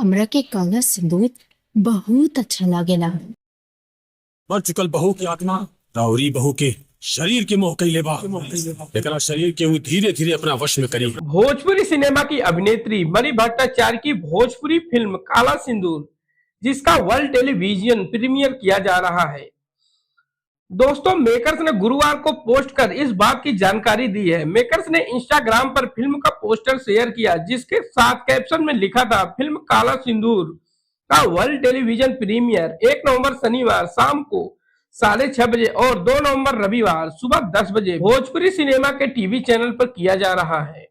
हमरा के काला सिंदूर बहुत अच्छा लागेला। मर चुकल बहू की आत्मा राउरी बहू के शरीर के मोह कैले बा, एकरा शरीर के वो धीरे धीरे अपना वश में करी। भोजपुरी सिनेमा की अभिनेत्री मणि भट्टाचार्य की भोजपुरी फिल्म काला सिंदूर, जिसका वर्ल्ड टेलीविजन प्रीमियर किया जा रहा है। दोस्तों, मेकर्स ने गुरुवार को पोस्ट कर इस बात की जानकारी दी है। मेकर्स ने इंस्टाग्राम पर फिल्म का पोस्टर शेयर किया, जिसके साथ कैप्शन में लिखा था, फिल्म काला सिंदूर का वर्ल्ड टेलीविजन प्रीमियर 1 नवंबर शनिवार शाम को 6:30 बजे और 2 नवंबर रविवार सुबह 10 बजे भोजपुरी सिनेमा के टीवी चैनल पर किया जा रहा है।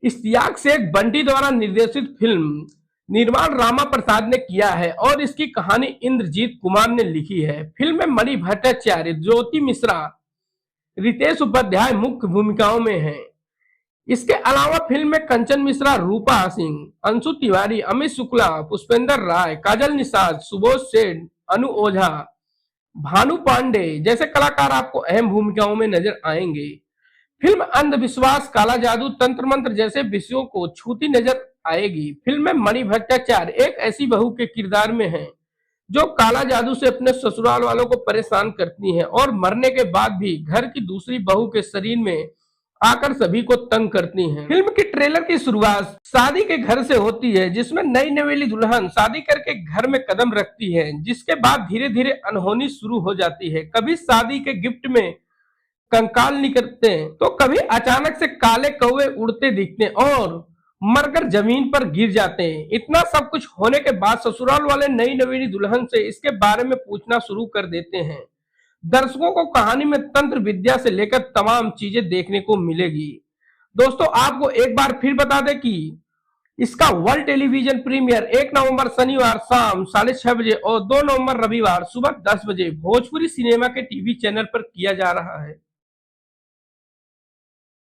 इश्तियाक शेख बंटी द्वारा निर्देशित फिल्म निर्माण रामा प्रसाद ने किया है और इसकी कहानी इंद्रजीत कुमार ने लिखी है। फिल्म में मणि भट्टाचार्य, ज्योति मिश्रा, रितेश उपाध्याय मुख्य भूमिकाओं में हैं। इसके अलावा फिल्म में कंचन मिश्रा, रूपा सिंह, अंशु तिवारी, अमित शुक्ला, पुष्पेंद्र राय, काजल निषाद, सुबोध सेठ, अनु ओझा, भानु पांडे जैसे कलाकार आपको अहम भूमिकाओं में नजर आएंगे। फिल्म अंधविश्वास, काला जादू, तंत्र मंत्र जैसे विषयों को छूती नजर आएगी। फिल्म में मणि भट्टाचार्य एक ऐसी बहू के किरदार में हैं जो काला जादू से अपने ससुराल वालों को परेशान करती हैं और मरने के बाद भी घर की दूसरी बहू के शरीर में आकर सभी को तंग करती हैं। फिल्म की ट्रेलर की शुरुआत शादी के घर से होती है, जिसमें नई नवेली दुल्हन शादी करके घर में कदम रखती है, जिसके बाद धीरे धीरे अनहोनी शुरू हो जाती है। कभी शादी के गिफ्ट में कंकाल निकलते हैं तो कभी अचानक से काले कौवे उड़ते दिखते हैं और मरकर जमीन पर गिर जाते हैं। इतना सब कुछ होने के बाद ससुराल वाले नई नवेली दुल्हन से इसके बारे में पूछना शुरू कर देते हैं। दर्शकों को कहानी में तंत्र विद्या से लेकर तमाम चीजें देखने को मिलेगी। दोस्तों, आपको एक बार फिर बता दें कि इसका वर्ल्ड टेलीविजन प्रीमियर 1 नवंबर शनिवार शाम 6:30 बजे और 2 नवंबर रविवार सुबह 10 बजे भोजपुरी सिनेमा के टीवी चैनल पर किया जा रहा है।